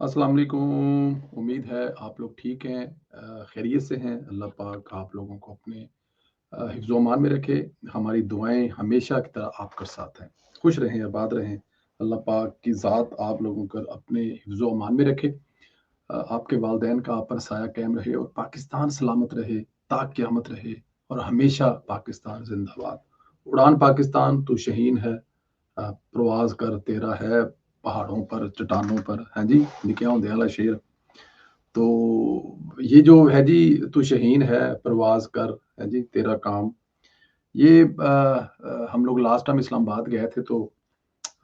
अस्सलाम वालेकुम। उम्मीद है आप लोग ठीक हैं, खैरियत से हैं। अल्लाह पाक आप लोगों को अपने हिफ्ज़-ओ अमान में रखे। हमारी दुआएँ हमेशा की तरह आपके साथ हैं। खुश रहें, आबाद रहें। अल्लाह पाक की ज़ात आप लोगों को अपने हिफ्ज़-ओ अमान में रखे। आपके वालिदैन का आप पर साया कायम रहे और पाकिस्तान सलामत रहे, ता क़यामत रहे और हमेशा पाकिस्तान ज़िंदाबाद। उड़ान पाकिस्तान तू शहीन है, प्रवाज़ कर तेरा है पहाड़ों पर, चट्टानों पर। हाँ जी, निक्के होंदे आह्ला शेर। तो ये जो है जी, तू शहीन है, परवाज़ कर, है जी, तेरा काम। ये हम लोग लास्ट टाइम इस्लामाबाद गए थे तो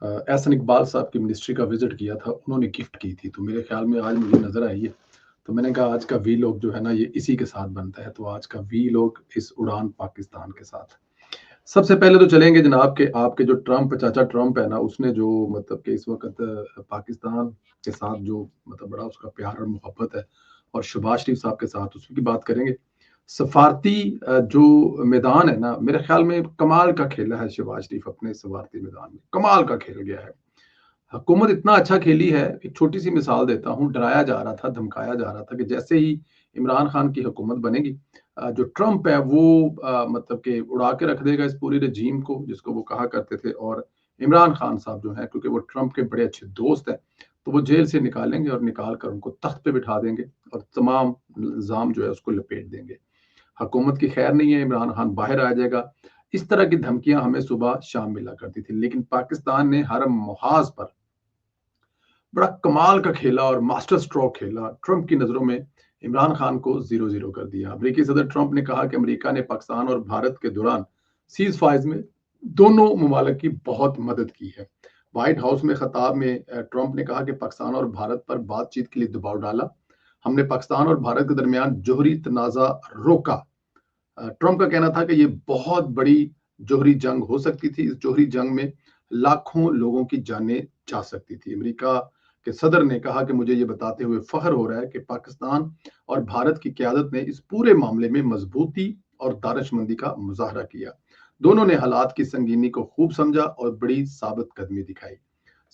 एहसन इकबाल साहब की मिनिस्ट्री का विज़िट किया था, उन्होंने गिफ्ट की थी, तो मेरे ख़्याल में आज मुझे नज़र आई है। तो मैंने कहा आज का वीलॉग जो है ना, ये इसी के साथ बनता है, तो आज का वीलॉग इस उड़ान पाकिस्तान के साथ। सबसे पहले तो चलेंगे जनाब के आपके जो ट्रम्प चाचा ट्रम्प है ना, उसने जो मतलब कि इस वक़्त पाकिस्तान के साथ जो मतलब बड़ा उसका प्यार और मोहब्बत है और शहबाज शरीफ साहब के साथ उसकी बात करेंगे। सफ़ारती जो मैदान है ना, मेरे ख़्याल में कमाल का खेला है शहबाज शरीफ अपने सफ़ारती मैदान में, कमाल का खेल गया है। हुकूमत इतना अच्छा खेली है, एक छोटी-सी मिसाल देता हूँ, डराया जा रहा था, धमकाया जा रहा था कि जैसे ही इमरान खान की हुकूमत बनेगी, जो ट्रम्प है वो मतलब कि उड़ा के रख देगा इस पूरी रजीम को, जिसको वो कहा करते थे। और इमरान खान साहब जो हैं, क्योंकि वो ट्रम्प के बड़े अच्छे दोस्त हैं, तो वो जेल से निकालेंगे और निकाल कर उनको तख्त पे बिठा देंगे और तमाम इल्ज़ाम जो है उसको लपेट देंगे। हुकूमत की खैर नहीं है, इमरान खान बाहर आ जाएगा। इस तरह की धमकियाँ हमें सुबह-शाम मिला करती थी, लेकिन पाकिस्तान ने हर मुहाज़ पर बड़ा कमाल का खेला और मास्टर स्ट्रोक खेला। ट्रंप की नज़रों में इमरान खान को 0-0 कर दिया। अमेरिकी सदर ट्रंप ने कहा कि अमेरिका ने पाकिस्तान और भारत के दौरान सीज़ फायर में दोनों ममालिक की बहुत मदद की है। व्हाइट हाउस में खिताब में ट्रंप ने कहा कि पाकिस्तान और भारत पर बातचीत के लिए दबाव डाला। हमने पाकिस्तान और भारत के दरमियान जोहरी तनाज़ा रोका। ट्रंप का कहना था कि ये बहुत बड़ी जोहरी जंग हो सकती थी। इस जोहरी जंग में लाखों लोगों की जानें जा सकती थी। अमेरिका के सदर ने कहा कि मुझे ये बताते हुए फ़ख्र हो रहा है कि पाकिस्तान और भारत की क़यादत ने इस पूरे मामले में मज़बूती और दानिशमंदी का मुज़ाहरा किया। दोनों ने हालात की संगीनी को खूब समझा और बड़ी साबित कदमी दिखाई।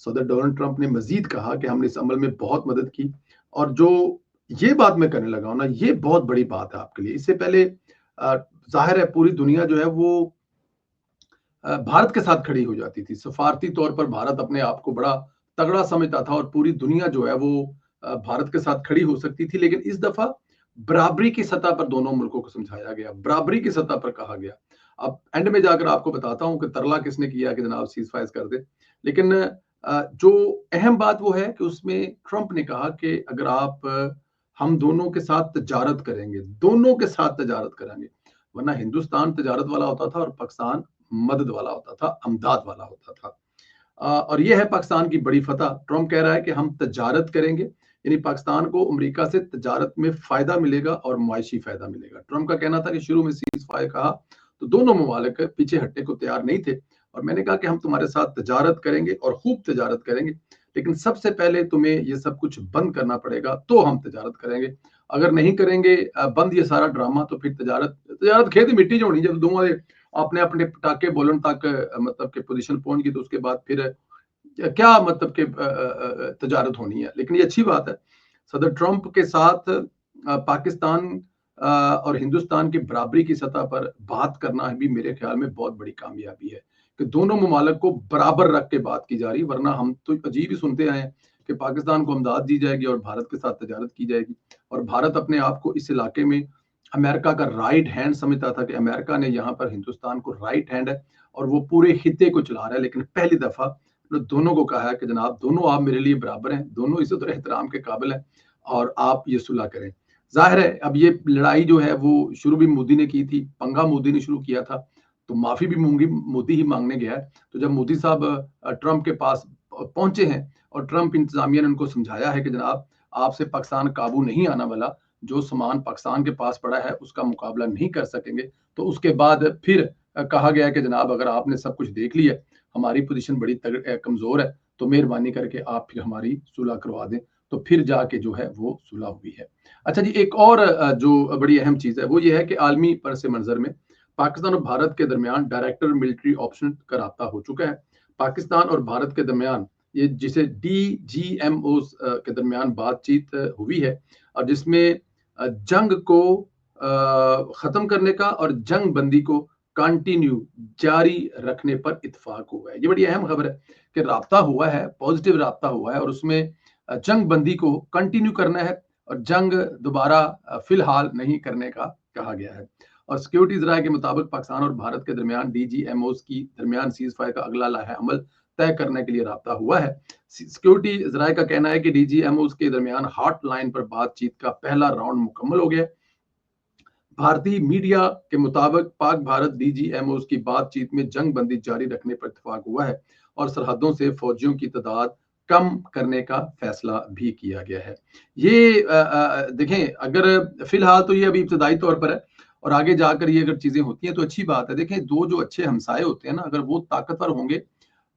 सदर डोनाल्ड ट्रंप ने मज़ीद कहा कि हमने इस अमल में बहुत मदद की और जो ये बात मैं करने लगा हूँ ना, ये बहुत बड़ी बात है आपके लिए। इससे पहले अ, ज़ाहिर है पूरी दुनिया जो है वो भारत के साथ खड़ी हो जाती थी। सफ़ारती तौर पर भारत अपने आप को बड़ा तगड़ा समझता था और पूरी दुनिया जो है वो भारत के साथ खड़ी हो सकती थी। लेकिन इस दफ़ा बराबरी की सतह पर दोनों मुल्कों को समझाया गया, बराबरी की सतह पर कहा गया। अब एंड में जाकर आपको बताता हूँ कि तरला किसने किया कि जनाब सीज़-फायर कर दें। लेकिन जो अहम बात वो है कि उसमें ट्रंप ने कहा कि अगर आप हम दोनों के साथ तजारत करेंगे, दोनों के साथ तजारत करेंगे, वरना हिंदुस्तान तजारत वाला होता था और पाकिस्तान मदद वाला होता था, अमदाद वाला होता था। और ये है पाकिस्तान की बड़ी फतह। ट्रंप कह रहा है कि हम तजारत करेंगे, यानी पाकिस्तान को अमेरिका से तजारत में फ़ायदा मिलेगा और मुआशी फ़ायदा मिलेगा। ट्रंप का कहना था कि शुरू में सीज़ फायर कहा, तो दोनों ममालिक पीछे हटने को तैयार नहीं थे और मैंने कहा कि हम तुम्हारे साथ तजारत करेंगे और खूब तजारत करेंगे, लेकिन सबसे पहले तुम्हें ये सब कुछ बंद करना पड़ेगा, तो हम तजारत करेंगे। अगर नहीं करेंगे बंद ये सारा ड्रामा, तो फिर तजारत तजारत खेती मिट्टी च होनी जब दोवां दे अपने अपने पटाके बोलन तक मतलब के पोजीशन पहुंच गई, तो उसके बाद फिर क्या मतलब के तजारत होनी है। लेकिन ये अच्छी बात है, सदर ट्रंप के साथ पाकिस्तान और हिंदुस्तान की बराबरी की सतह पर बात करना भी मेरे ख्याल में बहुत बड़ी कामयाबी है कि दोनों ममालिक को बराबर रख के बात की जा रही, वरना हम तो अजीब ही सुनते आए हैं कि पाकिस्तान को अमदाद दी जाएगी और भारत के साथ तजारत की जाएगी और भारत अपने आप को इस इलाके में अमेरिका का राइट हैंड समझता था कि अमेरिका ने यहाँ पर हिंदुस्तान को राइट हैंड है और वो पूरे खित्ते को चला रहा है। लेकिन पहली दफा दोनों को कहा है कि जनाब दोनों आप मेरे लिए बराबर हैं, दोनों इज्जत और एहतराम के काबिल हैं और आप ये सुलह करें। जाहिर है अब ये लड़ाई जो है वो शुरू भी मोदी ने की थी, पंगा मोदी ने शुरू किया था, तो माफी भी मोदी ही मांगने गया है। तो जब मोदी साहब ट्रंप के पास पहुंचे हैं और ट्रंप इंतजामिया ने उनको समझाया है कि जनाब आपसे पाकिस्तान काबू नहीं आने वाला, जो सामान पाकिस्तान के पास पड़ा है उसका मुकाबला नहीं कर सकेंगे, तो उसके बाद फिर कहा गया कि जनाब अगर आपने सब कुछ देख लिया, हमारी पोजीशन बड़ी कमजोर है, तो मेहरबानी करके आप फिर हमारी सुलह करवा दें। तो फिर जाके जो है वो सुलह हुई है। अच्छा जी, एक और जो बड़ी अहम चीज़ है वो ये है कि आलमी पस मंजर में पाकिस्तान और भारत के दरमियान डायरेक्टर मिलिट्री ऑप्शन का राब्ता हो चुका है। पाकिस्तान और भारत के दरमियान ये जिसे DGMO के दरमियान बातचीत हुई है और जिसमें जंग को खत्म करने का और जंग बंदी को कंटिन्यू जारी रखने पर इत्तेफाक हुआ है। ये बड़ी अहम खबर है कि राब्ता हुआ है, पॉजिटिव राब्ता हुआ है और उसमें जंग बंदी को कंटिन्यू करना है और जंग दोबारा फिलहाल नहीं करने का कहा गया है। और सिक्योरिटी ज़राए के मुताबिक पाकिस्तान और भारत के दरमियान DGMOs की दरमियान सीज़ फायर का अगला लाहे अमल तय करने के लिए राब्ता हुआ है। सिक्योरिटी ज़राए का कहना है कि DGMOs के दरमियान हॉटलाइन पर बातचीत का पहला राउंड मुकम्मल हो गया। भारतीय मीडिया के मुताबिक पाक भारत DGMOs की बातचीत में जंग बंदी जारी रखने पर इत्तेफाक हुआ है और सरहदों से फौजियों की तादाद कम करने का फैसला भी किया गया है। ये देखें, अगर फिलहाल तो ये अभी इब्तदाई तौर पर है और आगे जाकर ये अगर चीजें होती हैं तो अच्छी बात है। देखें, दो जो अच्छे हमसाए होते हैं ना, अगर वो ताकतवर होंगे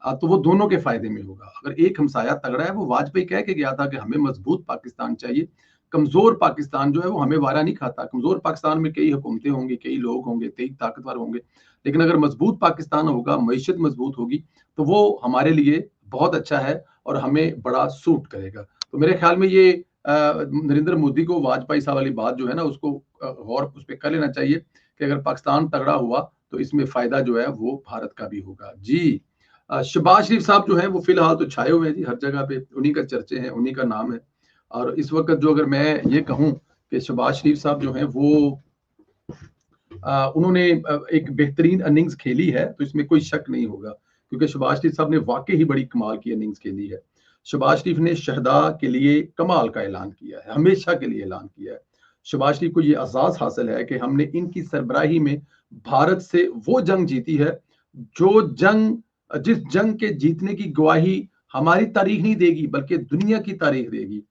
तो वो दोनों के फायदे में होगा। अगर एक हमसाया तगड़ा है, वो वाजपेयी कह के गया था कि हमें मजबूत पाकिस्तान चाहिए, कमजोर पाकिस्तान जो है वो हमें वारा नहीं खाता। कमजोर पाकिस्तान में कई हुकूमतें होंगी, कई लोग होंगे, कई ताकतवर होंगे, लेकिन अगर मजबूत पाकिस्तान होगा, मईशत मजबूत होगी, तो वो हमारे लिए बहुत अच्छा है और हमें बड़ा सूट करेगा। तो मेरे ख्याल में ये नरेंद्र मोदी को वाजपेयी साहब वाली बात जो है ना, उसको गौर उस पर कर लेना चाहिए कि अगर पाकिस्तान तगड़ा हुआ तो इसमें फायदा जो है वो भारत का भी होगा। जी, शहबाज शरीफ साहब जो है वो फिलहाल तो छाए हुए हैं जी, हर जगह पे उन्हीं का चर्चे हैं, उन्हीं का नाम है। और इस वक्त जो अगर मैं ये कहूँ कि शहबाज शरीफ साहब जो हैं वो उन्होंने एक बेहतरीन इनिंग्स खेली है, तो इसमें कोई शक नहीं होगा, क्योंकि शहबाज शरीफ साहब ने वाकई ही बड़ी कमाल की इनिंग्स खेली है। शहबाज शरीफ ने शहदा के लिए कमाल का ऐलान किया है, हमेशा के लिए ऐलान किया है। शहबाज शरीफ को ये एजाज हासिल है कि हमने इनकी सरबराही में भारत से वो जंग जीती है जिस जंग के जीतने की गवाही हमारी तारीख नहीं देगी बल्कि दुनिया की तारीख देगी।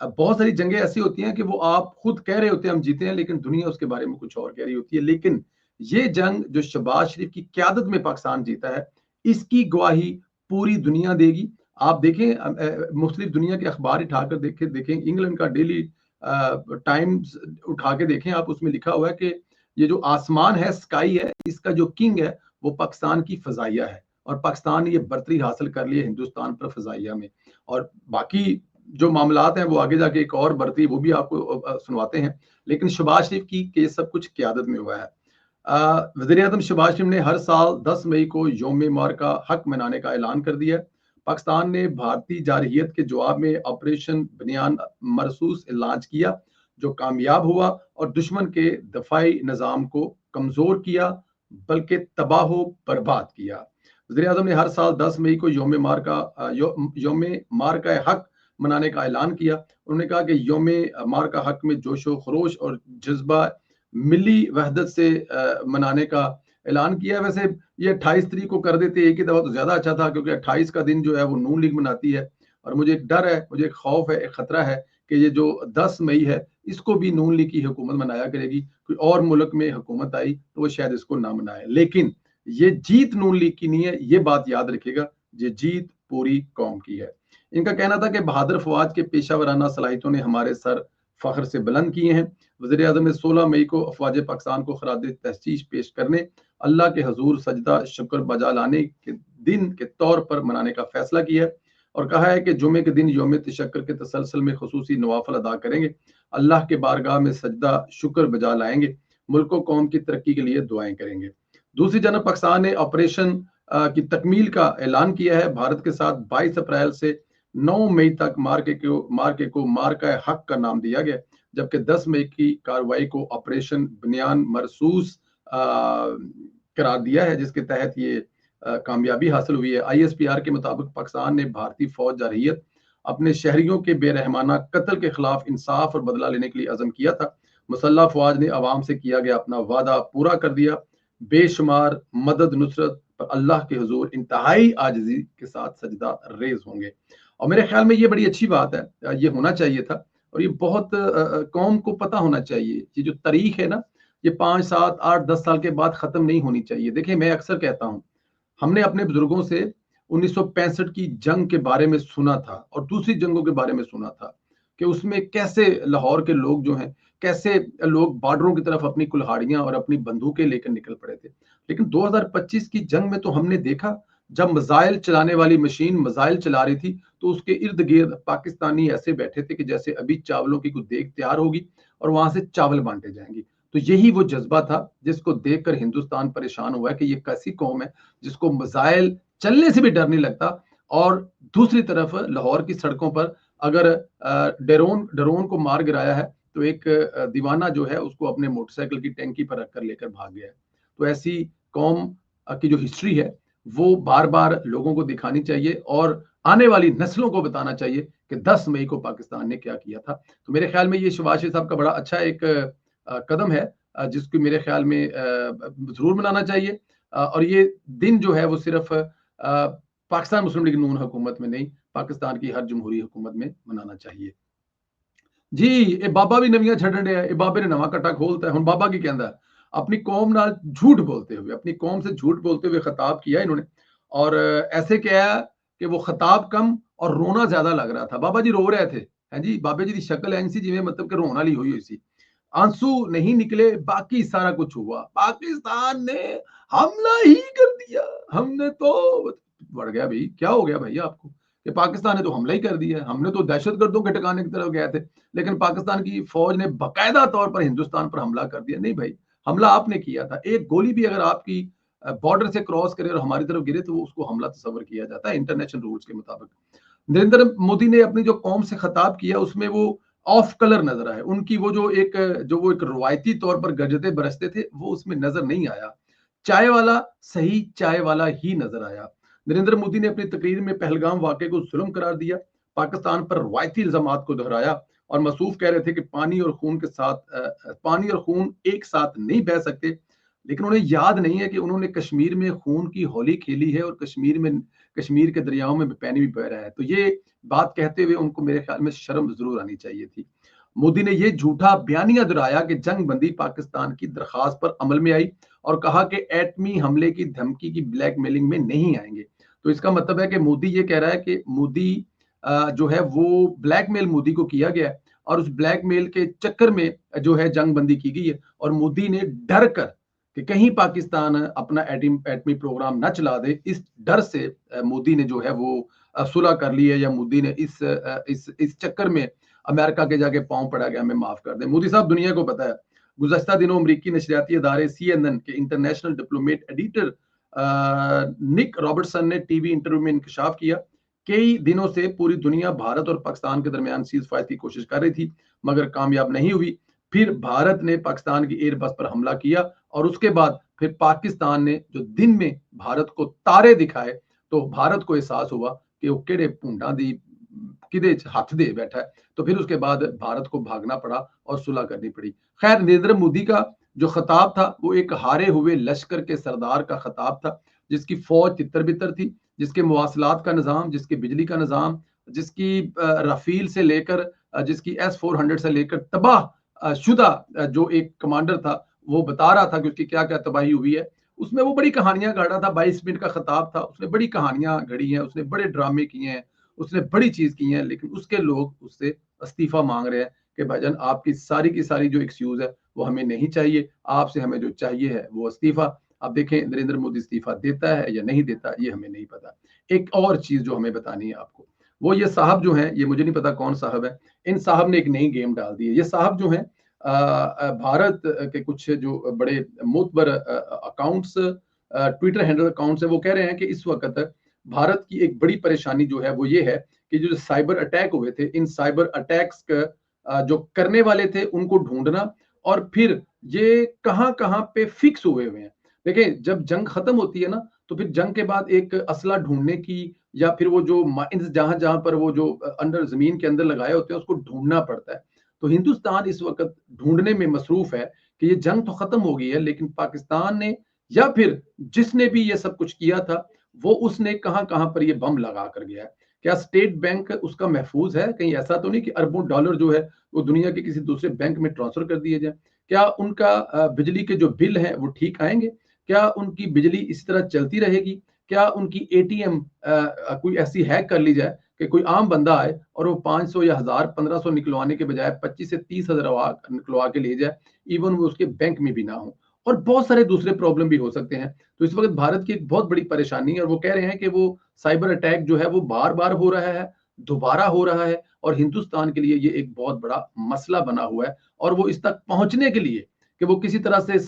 बहुत सारी जंगें ऐसी होती हैं कि वो आप खुद कह रहे होते हैं हम जीते हैं, लेकिन दुनिया उसके बारे में कुछ और कह रही होती है। लेकिन ये जंग जो शहबाज शरीफ की क्यादत में पाकिस्तान जीता है, इसकी गवाही पूरी दुनिया देगी। आप देखें, मुख्तलिफ दुनिया के अखबार उठाकर देखें, इंग्लैंड का डेली टाइम्स उठा के देखें आप, उसमें लिखा हुआ है कि ये जो आसमान है, स्काई है, इसका जो किंग है वो पाकिस्तान की फजाइया है और पाकिस्तान ने ये बर्तरी हासिल कर ली है हिंदुस्तान पर फजाइया में। और बाकी जो मामलात हैं वो आगे जाके एक और बढ़ती, वो भी आपको सुनवाते हैं। लेकिन शहबाज शरीफ की ये सब कुछ क़यादत में हुआ है। वज़ीर-ए-आज़म शहबाज शरीफ ने हर साल 10 मई को यौम मार का हक मनाने का ऐलान कर दिया है। पाकिस्तान ने भारतीय जारहियत के जवाब में ऑपरेशन बनियान मरसूस लॉन्च किया, जो कामयाब हुआ और दुश्मन के दफाई निज़ाम को कमजोर किया बल्कि तबाह बर्बाद किया। वज़ीर-ए-आज़म ने हर साल 10 मई को यौम मार का हक मनाने का ऐलान किया। उन्होंने कहा कि यौम मार का हक में जोशो खरोश और जज्बा मिली वहदत से मनाने का ऐलान किया। वैसे ये 28 तारीख को कर देते एक ही दफा तो ज्यादा अच्छा था, क्योंकि 28 का दिन जो है वो नून लीग मनाती है और मुझे एक डर है, मुझे एक खौफ है, एक खतरा है कि ये जो 10 मई है इसको भी नून लीग की हुकूमत मनाया करेगी। कोई और मुल्क में हुकूमत आई तो वो शायद इसको ना मनाए, लेकिन ये जीत नून लीग की नहीं है, ये बात याद रखिएगा, ये जीत पूरी कौम की है। इनका कहना था कि बहादुर फवाद के पेशा वराना सलाहितों ने हमारे सर फख्र से बुलंद किए हैं। वज़ीर-ए-आज़म ने 16 मई को अफवाज पाकिस्तान को खराज तहसीस पेश करने, अल्लाह के हजूर सजदा शुक्र बजा लाने के दिन के तौर पर मनाने का फैसला किया है और कहा है कि जुमे के दिन यौम तशक्कुर के तसलसल में खुसूसी नवाफिल अदा करेंगे, अल्लाह के बारगाह में सजदा शुक्र बजा लाएंगे, मुल्क व कौम की तरक्की के लिए दुआएं करेंगे। दूसरी जानब पाकिस्तान ने ऑपरेशन की तकमील का ऐलान किया है। भारत के साथ 22 अप्रैल से 9 मई तक मार का हक का नाम दिया गया, जबकि 10 मई की कार्रवाई को ऑपरेशन बनियान मरसूस करार दिया है, जिसके तहत ये कामयाबी हासिल हुई है। ISPR के मुताबिक पाकिस्तान ने भारतीय फौज जारहियत अपने शहरियों के बेरहमाना कत्ल के खिलाफ इंसाफ और बदला लेने के लिए अज़म किया था। मुसल्लह फौज ने अवाम से किया गया अपना वादा पूरा कर दिया। बेशुमार मदद नुसरत पर अल्लाह के हुजूर इंतहाई आजिज़ी के साथ सजदा रेज होंगे। और मेरे ख्याल में ये बड़ी अच्छी बात है, ये होना चाहिए था और ये बहुत कौम को पता होना चाहिए। ये जो तारीख है ना, ये 5, 7, 8, 10 साल के बाद खत्म नहीं होनी चाहिए। देखिए, मैं अक्सर कहता हूँ, हमने अपने बुजुर्गों से 1965 की जंग के बारे में सुना था और दूसरी जंगों के बारे में सुना था कि उसमें कैसे लाहौर के लोग जो हैं, कैसे लोग बॉर्डरों की तरफ अपनी कुल्हाड़ियां और अपनी बंदूकें लेकर निकल पड़े थे। लेकिन 2025 की जंग में तो हमने देखा जब मिसाइल चलाने वाली मशीन मिसाइल चला रही थी तो उसके इर्द गिर्द पाकिस्तानी ऐसे बैठे थे कि जैसे अभी चावलों की कुछ देग तैयार होगी और वहां से चावल बांटे जाएंगे। तो यही वो जज्बा था जिसको देखकर हिंदुस्तान परेशान हुआ है कि ये कैसी कौम है जिसको मिसाइल चलने से भी डर नहीं लगता। और दूसरी तरफ लाहौर की सड़कों पर अगर ड्रोन ड्रोन को मार गिराया है तो एक दीवाना जो है उसको अपने मोटरसाइकिल की टैंकी पर रखकर लेकर भाग गया है। तो ऐसी कौम की जो हिस्ट्री है वो बार बार लोगों को दिखानी चाहिए और आने वाली नस्लों को बताना चाहिए कि 10 मई को पाकिस्तान ने क्या किया था। तो मेरे ख्याल में ये शहबाज शरीफ साहब का बड़ा अच्छा एक कदम है जिसको मेरे ख्याल में जरूर मनाना चाहिए। और ये दिन जो है वो सिर्फ पाकिस्तान मुस्लिम लीग नून हुकूमत में नहीं, पाकिस्तान की हर जमहूरी हुकूमत में मनाना चाहिए। जी ਇਹ ਬਾਬਾ ਵੀ ਨਵੀਆਂ ਛੱਡਣ ਡਿਆ ਇਹ ਬਾਬੇ ਨੇ नवा कट्टा खोलता है। हुण बाबा की कहता है अपनी कौम नाल झूठ बोलते हुए अपनी कौम से झूठ बोलते हुए खिताब किया इन्होंने और ऐसे किया कि वो खिताब कम और रोना ज्यादा लग रहा था। बाबा जी रो रहे थे है जी। बाबे जी की शक्ल ऐसी जिवें मतलब कि रोन वाली हुई हुई सी। आंसू नहीं निकले बाकी सारा कुछ हुआ। पाकिस्तान ने हमला ही कर दिया। हमने तो बढ़ गया भाई क्या हो गया भाई आपको कि पाकिस्तान ने तो हमला ही कर दिया। हमने तो दहशतगर्दों के ठिकाने की तरफ गए थे लेकिन पाकिस्तान की फौज ने बाकायदा तौर पर हिंदुस्तान पर हमला कर दिया। नहीं भाई हमला आपने किया था। एक गोली भी अगर आपकी बॉर्डर से क्रॉस करे और हमारी तरफ गिरे तो उसको हमला तस्वर किया जाता है इंटरनेशनल रूल्स के मुताबिक। नरेंद्र मोदी ने अपनी जो कौम से खिताब किया उसमें वो ऑफ कलर नजर आए। उनकी वो एक रवायती तौर पर गरजते बरसते थे वो उसमें नजर नहीं आया। चाय वाला सही चाय वाला ही नजर आया। नरेंद्र मोदी ने अपनी तकरीर में पहलगाम वाक़े को जुल्म करार दिया, पाकिस्तान पर रवायती इल्जामात को दोहराया और मसूफ कह रहे थे कि पानी और खून एक साथ नहीं बह सकते। लेकिन उन्हें याद नहीं है कि उन्होंने कश्मीर में खून की होली खेली है और कश्मीर के दरियाओं में पानी भी बह रहा है। तो ये बात कहते हुए उनको मेरे ख्याल में शर्म जरूर आनी चाहिए थी। मोदी ने यह झूठा बयानिया दोहराया कि जंग बंदी पाकिस्तान की दरखास्त पर अमल में आई और कहा कि एटमी हमले की धमकी की ब्लैकमेलिंग में नहीं आएंगे। तो इसका मतलब है कि मोदी ये कह रहा है कि मोदी जो है वो ब्लैकमेल मोदी को किया गया है और उस ब्लैकमेल के चक्कर में जो है जंग बंदी की गई है और मोदी ने डर कर कि कहीं पाकिस्तान अपना एटमी प्रोग्राम न चला दे इस डर से मोदी ने जो है वो सुलह कर ली है या मोदी ने इस चक्कर में अमेरिका के जाके पांव पड़ा गया हमें माफ कर दे। मोदी साहब दुनिया को पता है गुज़श्ता दिनों अमरीकी नशरियाती अदारे CNN के इंटरनेशनल डिप्लोमेट एडिटर निक रॉबर्टसन ने टीवी इंटरव्यू में इंकशाफ किया कई दिनों से पूरी दुनिया भारत और पाकिस्तान के दरमियान सीज फायर की कोशिश कर रही थी मगर कामयाब नहीं हुई। फिर भारत ने पाकिस्तान की एयरबस पर हमला किया और उसके बाद फिर पाकिस्तान ने जो दिन में भारत को तारे दिखाए तो भारत को एहसास हुआ कि वो केड़े भूंडा दी किदे हाथ दे बैठा है। तो फिर उसके बाद भारत को भागना पड़ा और सुलह करनी पड़ी। खैर नरेंद्र मोदी का जो खिताब था वो एक हारे हुए लश्कर के सरदार का खिताब था जिसकी फौज तितर बितर थी, जिसके मवासलात का निज़ाम, जिसके बिजली का निज़ाम, जिसकी राफेल से लेकर जिसकी S-400 से लेकर तबाह शुदा जो एक कमांडर था वो बता रहा था कि उसकी क्या क्या तबाही हुई है। उसमें वो बड़ी कहानियां गढ़ रहा था। 22 मिनट का खिताब था। उसने बड़ी कहानियां गढ़ी हैं, उसने बड़े ड्रामे किए हैं, उसने बड़ी चीज की है। लेकिन उसके लोग उससे इस्तीफा मांग रहे हैं कि भाईजान आपकी सारी की सारी जो एक्सक्यूज है वो हमें नहीं चाहिए। आपसे हमें जो चाहिए है वो इस्तीफा। अब देखें नरेंद्र मोदी इस्तीफा देता है या नहीं देता ये हमें नहीं पता। एक और चीज जो हमें बतानी है आपको वो ये साहब जो हैं ये मुझे नहीं पता कौन साहब है। इन साहब ने एक नई गेम डाल दी है। ये साहब जो है भारत के कुछ जो बड़े मोतबर अकाउंट्स ट्विटर हैंडल अकाउंट्स है वो कह रहे हैं कि इस वक्त भारत की एक बड़ी परेशानी जो है वो ये है कि जो साइबर अटैक हुए थे इन साइबर अटैक्स का जो करने वाले थे उनको ढूंढना और फिर ये कहां कहां पे फिक्स हुए हुए हैं। देखिए जब जंग खत्म होती है ना तो फिर जंग के बाद एक असला ढूंढने की या फिर वो जो माइंस जहां जहां पर वो जो अंडर जमीन के अंदर लगाए होते हैं उसको ढूंढना पड़ता है। तो हिंदुस्तान इस वक्त ढूंढने में मसरूफ है कि ये जंग तो खत्म हो गई है लेकिन पाकिस्तान ने या फिर जिसने भी ये सब कुछ किया था वो उसने कहां कहां पर ये बम लगा कर गया है। क्या स्टेट बैंक उसका महफूज है? कहीं ऐसा तो नहीं कि अरबों डॉलर जो है वो दुनिया के किसी दूसरे बैंक में ट्रांसफर कर दिए जाए? क्या उनका बिजली के जो बिल हैं वो ठीक आएंगे? क्या उनकी बिजली इसी तरह चलती रहेगी? क्या उनकी एटीएम कोई ऐसी हैक कर ली जाए कि कोई आम बंदा आए और वो 500 या 1000 1500 निकलवाने के बजाय 25 से 30 हजार निकलवा के ले जाए, इवन वो उसके बैंक में भी ना हो। और बहुत सारे दूसरे प्रॉब्लम भी हो सकते हैं। तो इस वक़्त भारत की एक बहुत बड़ी परेशानी है और वो कह रहे हैं कि वो साइबर अटैक जो है वो बार-बार हो रहा है, दोबारा हो रहा है और हिंदुस्तान के लिए ये एक बहुत बड़ा मसला बना हुआ है और वो इस तक पहुँचने के लिए कि वो किसी तरह से इस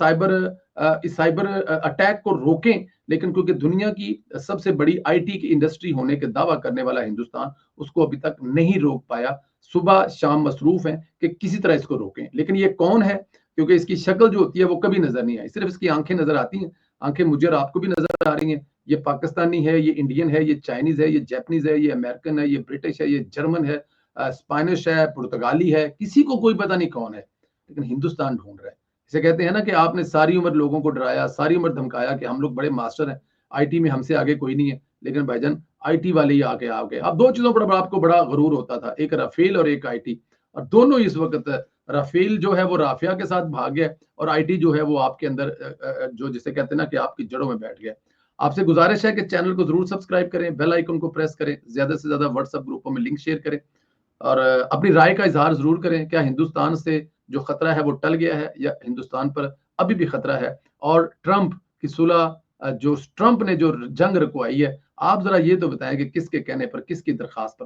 साइबर अटैक को रोकें, लेकिन क्योंकि दुनिया की सबसे बड़ी आईटी की इंडस्ट्री होने के दावा करने वाला हिंदुस्तान, उसको अभी तक नहीं रोक पाया। सुबह-शाम मसरूफ़ हैं कि किसी तरह इसको रोकें। लेकिन ये कौन है? क्योंकि इसकी शक्ल जो होती है वो कभी नज़र नहीं आई, सिर्फ़ इसकी आँखें नज़र आती हैं। आँखें मुझे और आपको भी नज़र आ रही हैं। ये पाकिस्तानी है, ये इंडियन है, ये चाइनीज़ है, ये जैपनीज़ है, ये अमेरिकन है, ये ब्रिटिश है, ये जर्मन है, स्पेनिश है, पुर्तगाली है, किसी को कोई पता नहीं कौन है, लेकिन हिंदुस्तान ढूँढ रहा है। इसे कहते हैं ना कि आपने सारी उम्र लोगों को डराया, सारी उम्र धमकाया कि हम लोग बड़े मास्टर हैं, आईटी में हमसे आगे कोई नहीं है, लेकिन भाईजान आईटी वाले ही आगे आ गए। अब 2 चीज़ों पर आपको बड़ा गरूर होता था, एक राफेल और एक आईटी और दोनों इस वक़्त राफेल जो है वो राफिया के साथ भाग गया और आईटी जो है वो आपके अंदर जो जिसे कहते हैं ना कि आपकी जड़ों में बैठ गया। आपसे गुज़ारिश है कि चैनल को ज़रूर सब्सक्राइब करें, बेल आइकन को प्रेस करें, ज़्यादा से ज़्यादा व्हाट्सएप ग्रुपों में लिंक शेयर करें और अपनी राय का इज़हार ज़रूर करें। क्या हिंदुस्तान से जो खतरा है वो टल गया है या हिंदुस्तान पर अभी भी खतरा है? और ट्रंप की सुलह जो ट्रंप ने जो जंग रुकवाई है, आप ज़रा ये तो बताएँ कि किसके कहने पर, किसकी दरख्वास्त पर